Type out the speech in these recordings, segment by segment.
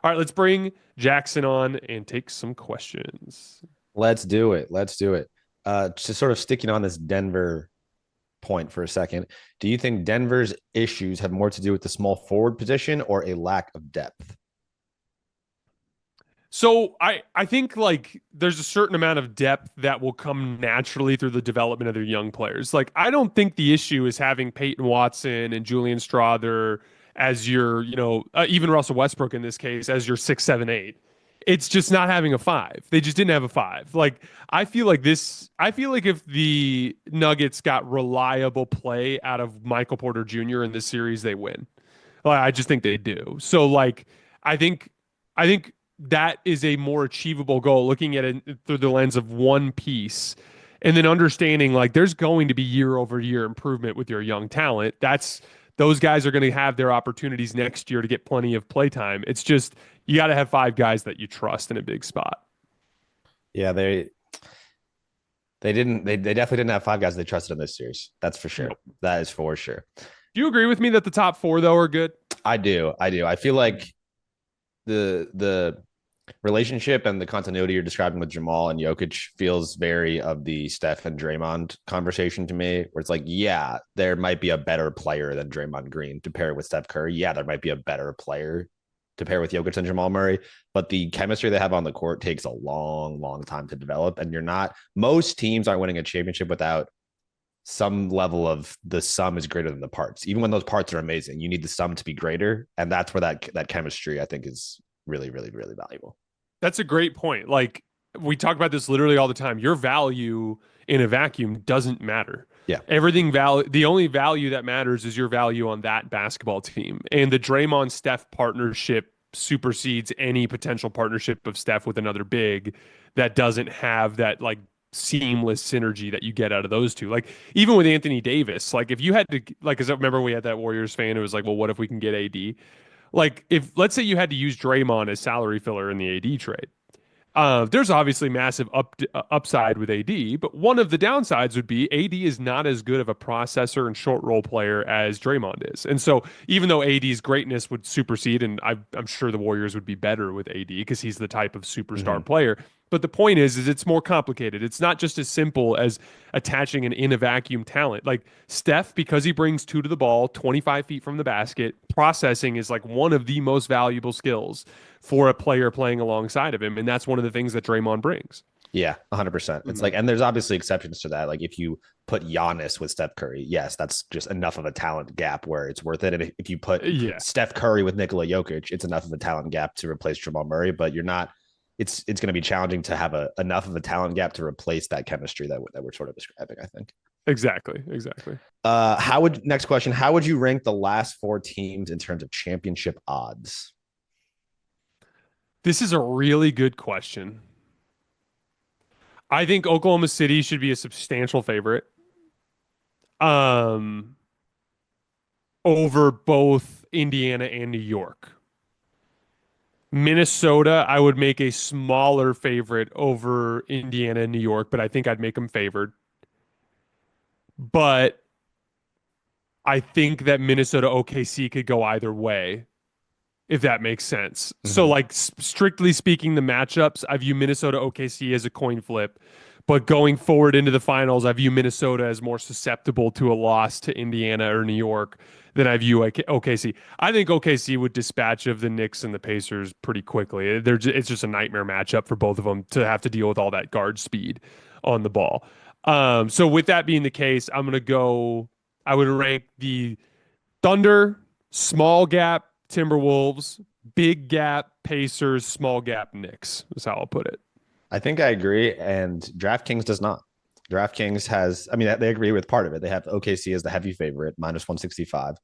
All right, let's bring Jackson on and take some questions. Let's do it. Let's do it. Just sort of sticking on this Denver point for a second. Do you think Denver's issues have more to do with the small forward position or a lack of depth? So I think like there's a certain amount of depth that will come naturally through the development of their young players. Like I don't think the issue is having Peyton Watson and Julian Strawther as your, even Russell Westbrook in this case as your 6, 7, 8. It's just not having a five. They just didn't have a five. Like I feel like if the Nuggets got reliable play out of Michael Porter Jr. in this series, they win. Like, I just think they do. So like I think I think that is a more achievable goal looking at it through the lens of one piece and then understanding like there's going to be year over year improvement with your young talent. That's those guys are going to have their opportunities next year to get plenty of play time. It's just you got to have five guys that you trust in a big spot. Yeah, they definitely didn't have five guys they trusted in this series. That's for sure. Nope. That is for sure. Do you agree with me that the top four though are good? I do. I do. I feel like the relationship and the continuity you're describing with Jamal and Jokic feels very of the Steph and Draymond conversation to me, where it's like, yeah, there might be a better player than Draymond Green to pair with Steph Curry. Yeah, there might be a better player to pair with Jokic and Jamal Murray, but the chemistry they have on the court takes a long, long time to develop. And most teams aren't winning a championship without some level of the sum is greater than the parts. Even when those parts are amazing, you need the sum to be greater. And that's where that chemistry, I think, is really, really, really valuable. That's a great point. Like we talk about this literally all the time. Your value in a vacuum doesn't matter. Yeah. The only value that matters is your value on that basketball team. And the Draymond Steph partnership supersedes any potential partnership of Steph with another big that doesn't have that like seamless synergy that you get out of those two. Like even with Anthony Davis, like if you had to like, cause I remember we had that Warriors fan, it was like, well, what if we can get AD? Like if let's say you had to use Draymond as salary filler in the AD trade. There's obviously massive upside with AD, but one of the downsides would be AD is not as good of a processor and short role player as Draymond is. And so even though AD's greatness would supersede, and I'm sure the Warriors would be better with AD because he's the type of superstar Mm-hmm. player. But the point is it's more complicated. It's not just as simple as attaching an in a vacuum talent. Like Steph, because he brings two to the ball, 25 feet from the basket, processing is like one of the most valuable skills for a player playing alongside of him. And that's one of the things that Draymond brings. Yeah, 100%. It's Mhm. like, and there's obviously exceptions to that. Like if you put Giannis with Steph Curry, yes, that's just enough of a talent gap where it's worth it. And if you put Yeah, Steph Curry with Nikola Jokic, it's enough of a talent gap to replace Jamal Murray, but you're not, it's going to be challenging to have enough of a talent gap to replace that chemistry that we're sort of describing, I think. exactly. Exactly. Next question, how would you rank the last four teams in terms of championship odds? This is a really good question. I think Oklahoma City should be a substantial favorite um, over both Indiana and New York. Minnesota, I would make a smaller favorite over Indiana and New York, but I think I'd make them favored. But I think that Minnesota OKC could go either way, if that makes sense. So, Mm-hmm. like, strictly speaking, the matchups, I view Minnesota OKC as a coin flip. But going forward into the finals, I view Minnesota as more susceptible to a loss to Indiana or New York than I view OKC. I think OKC would dispatch of the Knicks and the Pacers pretty quickly. It's just a nightmare matchup for both of them to have to deal with all that guard speed on the ball. So with that being the case, I'm gonna go. I would rank the Thunder, small gap Timberwolves, big gap Pacers, small gap Knicks is how I'll put it. I think I agree. And DraftKings does not. DraftKings has, I mean, they agree with part of it. They have OKC as the heavy favorite, minus 165.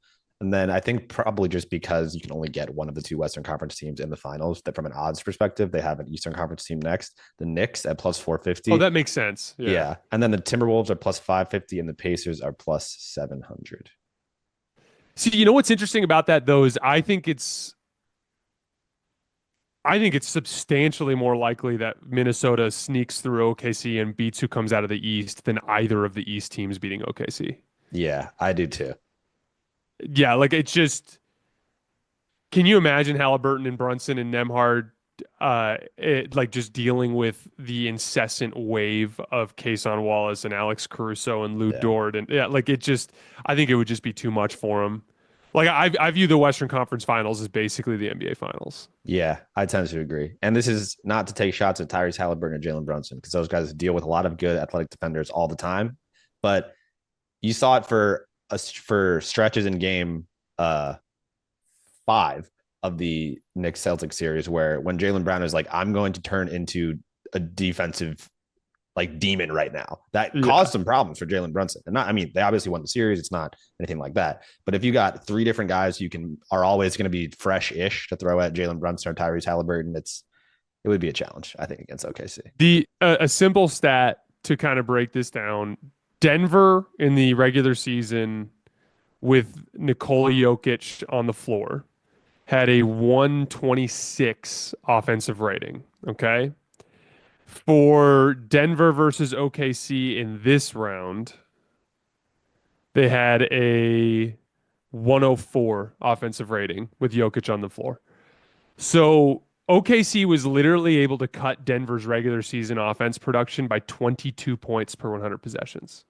And then I think probably just because you can only get one of the two Western Conference teams in the finals, that from an odds perspective, they have an Eastern Conference team next, the Knicks at plus Oh, 450. that makes sense. Yeah. Yeah. And then the Timberwolves are plus 550 and the Pacers are plus 700. See, you know what's interesting about that though is I think it's substantially more likely that Minnesota sneaks through OKC and beats who comes out of the East than either of the East teams beating OKC. Yeah, I do too. Yeah, like it's just Can you imagine Halliburton and Brunson and Nembhard, like just dealing with the incessant wave of Kason Wallace and Alex Caruso and Lou Yeah. Dort, and yeah, like it just, I think it would just be too much for him. Like I view the Western Conference Finals as basically the NBA Finals. Yeah, I tend to agree. And this is not to take shots at Tyrese Halliburton or Jalen Brunson because those guys deal with a lot of good athletic defenders all the time. But you saw it for stretches in game 5 of the Knicks Celtics series where when Jaylen Brown is like, I'm going to turn into a defensive like demon right now. That Yeah. caused some problems for Jalen Brunson. And not, I mean, they obviously won the series. It's not anything like that. But if you got 3 different guys you can are always going to be fresh-ish to throw at Jalen Brunson or Tyrese Halliburton, it would be a challenge, I think, against OKC. The a simple stat to kind of break this down: Denver in the regular season with Nikola Jokic on the floor had a 126 offensive rating. Okay. For Denver versus OKC in this round, they had a 104 offensive rating with Jokic on the floor. So OKC was literally able to cut Denver's regular season offense production by 22 points per 100 possessions.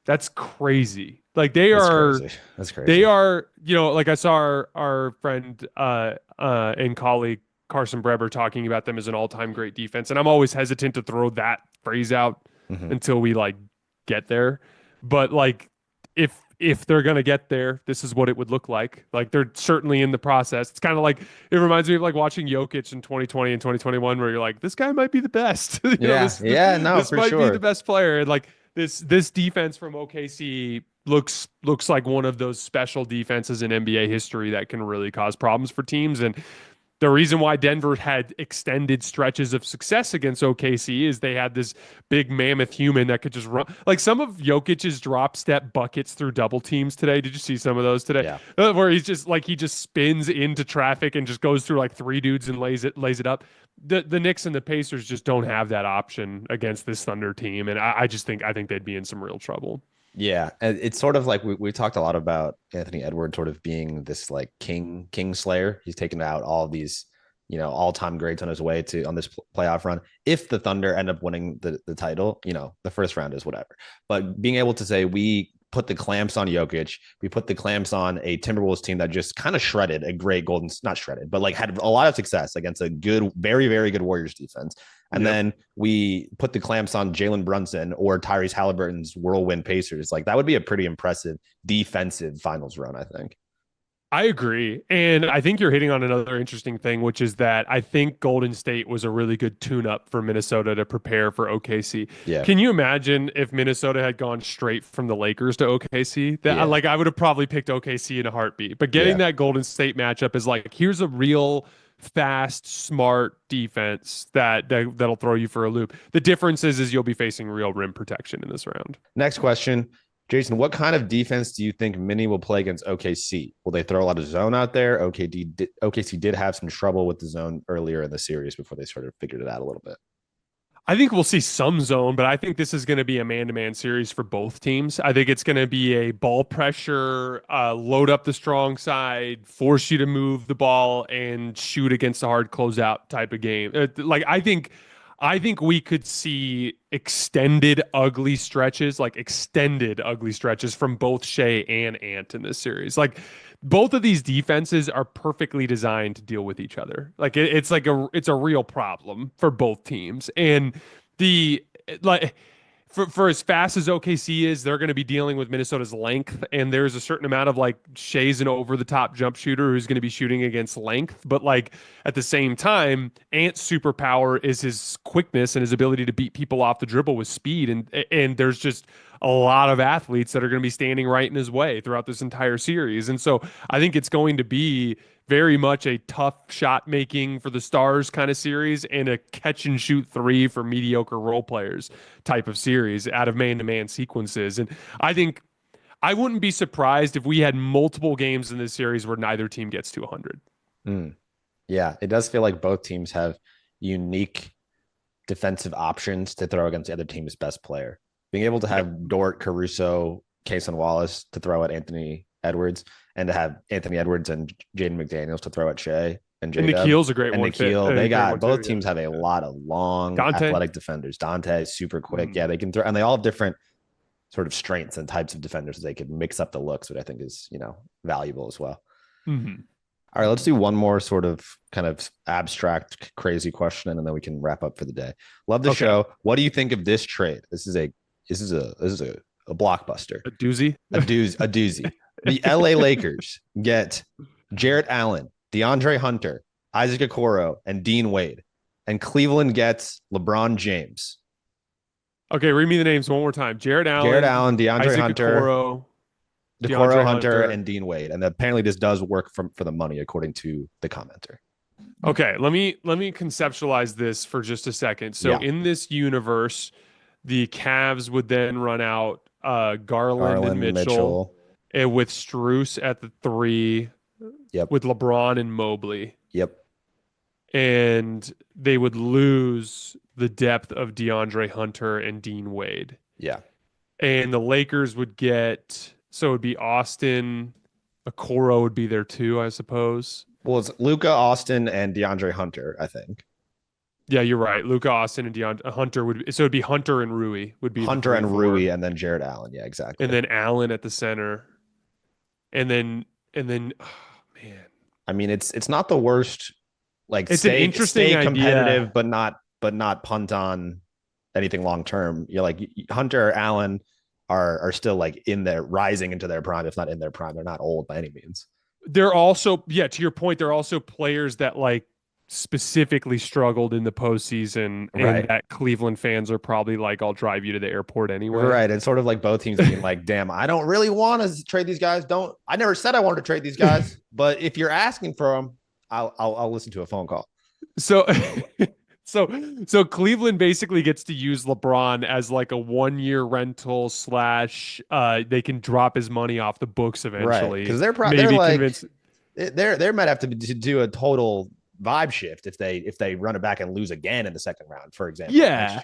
That's crazy. Like That's crazy. That's they crazy. are, like I saw our friend and colleague Carson Breber talking about them as an all-time great defense, and I'm always hesitant to throw that phrase out Mm-hmm. until we like get there. But like if they're gonna get there, this is what it would look like. Like they're certainly in the process. It's kind of like it reminds me of like watching Jokic in 2020 and 2021, where you're like, this guy might be the best. Yeah. Yeah. No, This for might be the sure. best player. And like this defense from OKC looks like one of those special defenses in NBA history that can really cause problems for teams. And the reason why Denver had extended stretches of success against OKC is they had this big mammoth human that could just run. Like some of Jokic's drop step buckets through double teams today. Did you see some of those today? Yeah. Where he's just like he just spins into traffic and just goes through like 3 dudes and lays it up. The Knicks and the Pacers just don't have that option against this Thunder team, and I think they'd be in some real trouble. Yeah, and it's sort of like we talked a lot about Anthony Edwards sort of being this like king slayer. He's taken out all of these, all time greats on his way to on this playoff run. If the Thunder end up winning the title, the first round is whatever. But being able to say we put the clamps on Jokic, we put the clamps on a Timberwolves team that just kind of shredded a great not shredded, but like had a lot of success against a good, very, very good Warriors defense. And Yep. then we put the clamps on Jalen Brunson or Tyrese Halliburton's whirlwind Pacers. Like that would be a pretty impressive defensive finals run, I think. I agree. And I think you're hitting on another interesting thing, which is that I think Golden State was a really good tune up for Minnesota to prepare for OKC. Yeah. Can you imagine if Minnesota had gone straight from the Lakers to OKC? That Yeah. like I would have probably picked OKC in a heartbeat. But getting Yeah. that Golden State matchup is like, here's a real fast, smart defense that'll throw you for a loop. The difference is you'll be facing real rim protection in this round. Next question. Jason, what kind of defense do you think Mini will play against OKC? Will they throw a lot of zone out there? OKC did have some trouble with the zone earlier in the series before they sort of figured it out a little bit. I think we'll see some zone, but I think this is going to be a man-to-man series for both teams. I think it's going to be a ball pressure, load up the strong side, force you to move the ball, and shoot against a hard closeout type of game. I think we could see extended ugly stretches from both Shea and Ant in this series. Like both of these defenses are perfectly designed to deal with each other. Like it's a real problem for both teams. And the like for as fast as OKC is, they're going to be dealing with Minnesota's length, and there's a certain amount of like Shea's an over the top jump shooter who's going to be shooting against length, but like at the same time, Ant's superpower is his quickness and his ability to beat people off the dribble with speed, and there's just a lot of athletes that are going to be standing right in his way throughout this entire series, and so I think it's going to be very much a tough shot making for the stars kind of series and a catch and shoot three for mediocre role players type of series out of man to man sequences. And I think I wouldn't be surprised if we had multiple games in this series where neither team gets to 100. Mm. Yeah, it does feel like both teams have unique defensive options to throw against the other team's best player. Being able to Yep. have Dort, Caruso, Case, and Wallace to throw at Anthony Edwards, and to have Anthony Edwards and Jaden McDaniels to throw at Shea and And J-Dub Nikhil's a great and one fit. Nikhil. A They great got one too. both teams have a Yeah. lot of long Dante. athletic defenders. Dante is super quick. Mm. Yeah, they can throw, and they all have different sort of strengths and types of defenders. They could mix up the looks, which I think is, valuable as well. Mm-hmm. All right, let's do one more sort of kind of abstract, crazy question, and then we can wrap up for the day. Love the show. What do you think of this trade? This is a blockbuster. A doozy. A doozy. The LA Lakers get Jarrett Allen, DeAndre Hunter, Isaac Okoro, and Dean Wade. And Cleveland gets LeBron James. Okay, read me the names one more time. Jarrett Allen, DeAndre Isaac Hunter, Okoro, DeAndre Hunter, and Dean Wade. And apparently this does work for the money, according to the commenter. Okay, let me conceptualize this for just a second. So in this universe, the Cavs would then run out Garland and Mitchell. And with Strus at the 3. Yep. With LeBron and Mobley. Yep. And they would lose the depth of DeAndre Hunter and Dean Wade. Yeah. And the Lakers would get, so it would be Austin, Okoro would be there too, I suppose. Well, it's Luka, Austin, and DeAndre Hunter, I think. Yeah, you're right. Luka, Austin, and DeAndre Hunter would, so it'd be Hunter and Rui would be Hunter and Rui, and then Jarrett Allen. Yeah, exactly. And then Allen at the center. And then, oh, man. I mean, it's not the worst. Like, it's an interesting stay competitive, idea. but not punt on anything long term. You're like Hunter, Allen are still like in there, rising into their prime, if not in their prime. They're not old by any means. They're also, to your point, they're also players that like specifically struggled in the postseason, and that Cleveland fans are probably like, I'll drive you to the airport anyway. Right. It's sort of like both teams being like, damn, I don't really want to trade these guys. I never said I wanted to trade these guys, but if you're asking for them, I'll listen to a phone call. So so Cleveland basically gets to use LeBron as like a 1-year rental / they can drop his money off the books eventually. Because they're like, they might have to do a total vibe shift if they run it back and lose again in the second round, for example. Yeah.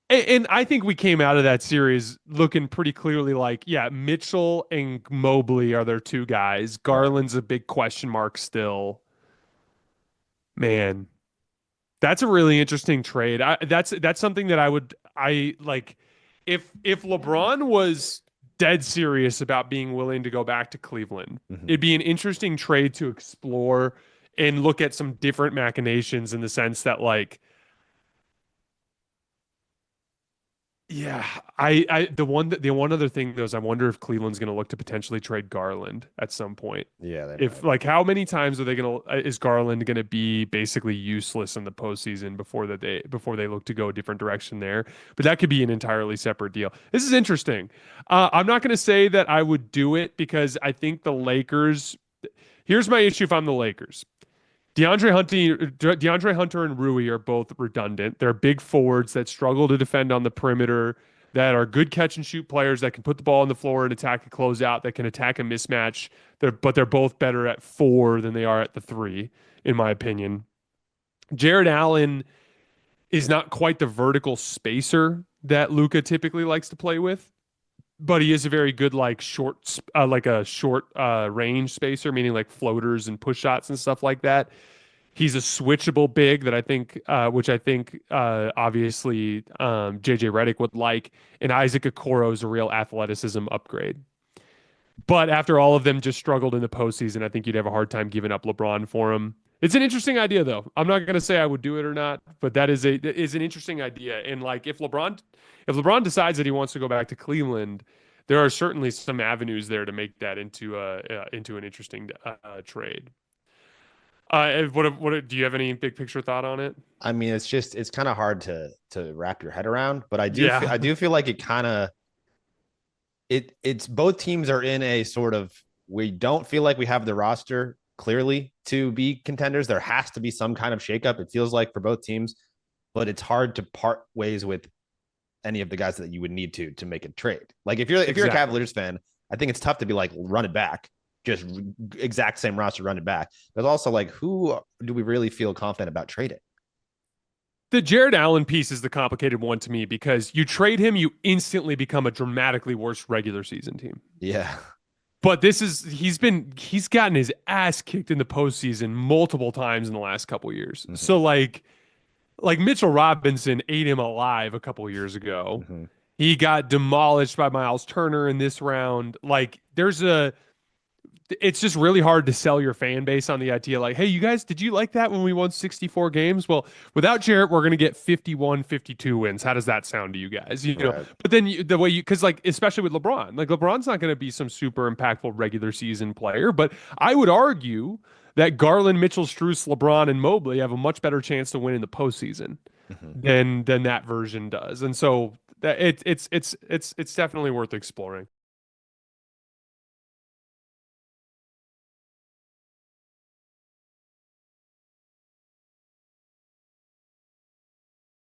And I think we came out of that series looking pretty clearly like, Mitchell and Mobley are their 2 guys. Garland's a big question mark still. Man, that's a really interesting trade. That's something that I like. If LeBron was dead serious about being willing to go back to Cleveland, it'd be an interesting trade to explore and look at some different machinations in the sense that like, the one other thing though is I wonder if Cleveland's going to look to potentially trade Garland at some point. Yeah. If like, how many times is Garland going to be basically useless in the postseason before they look to go a different direction there? But that could be an entirely separate deal. This is interesting. I'm not going to say that I would do it because I think the Lakers. Here's my issue if I'm the Lakers. DeAndre Hunter and Rui are both redundant. They're big forwards that struggle to defend on the perimeter, that are good catch and shoot players that can put the ball on the floor and attack a closeout, that can attack a mismatch. But they're both better at 4 than they are at the 3, in my opinion. Jarrett Allen is not quite the vertical spacer that Luka typically likes to play with, but he is a very good short range spacer, meaning like floaters and push shots and stuff like that. He's a switchable big that I think, obviously JJ Redick would like, and Isaac Okoro is a real athleticism upgrade. But after all of them just struggled in the postseason, I think you'd have a hard time giving up LeBron for him. It's an interesting idea, though. I'm not going to say I would do it or not, but that is an interesting idea. And like, if LeBron decides that he wants to go back to Cleveland, there are certainly some avenues there to make that into an interesting trade. What do you have any big picture thought on it? I mean, it's kind of hard to wrap your head around, but I do feel like it kind of it's both teams are in a sort of, we don't feel like we have the roster clearly to be contenders. There has to be some kind of shakeup, it feels like, for both teams, but it's hard to part ways with any of the guys that you would need to make a trade. Like if you're a Cavaliers fan, I think it's tough to be like, run it back, just exact same roster, run it back. But also like, who do we really feel confident about trading? The Jarrett Allen piece is the complicated one to me because you trade him, you instantly become a dramatically worse regular season team. Yeah. But he's gotten his ass kicked in the postseason multiple times in the last couple years. Hmm. So like Mitchell Robinson ate him alive a couple years ago. Hmm. He got demolished by Miles Turner in this round. Like it's just really hard to sell your fan base on the idea like, hey, you guys, did you like that when we won 64 games? Well, without Jarrett, we're going to get 51, 52 wins. How does that sound to you guys? Right. But then the way because like, especially with LeBron, like LeBron's not going to be some super impactful regular season player, but I would argue that Garland, Mitchell, Strus, LeBron, and Mobley have a much better chance to win in the postseason Hmm. than that version does. And so it's definitely worth exploring.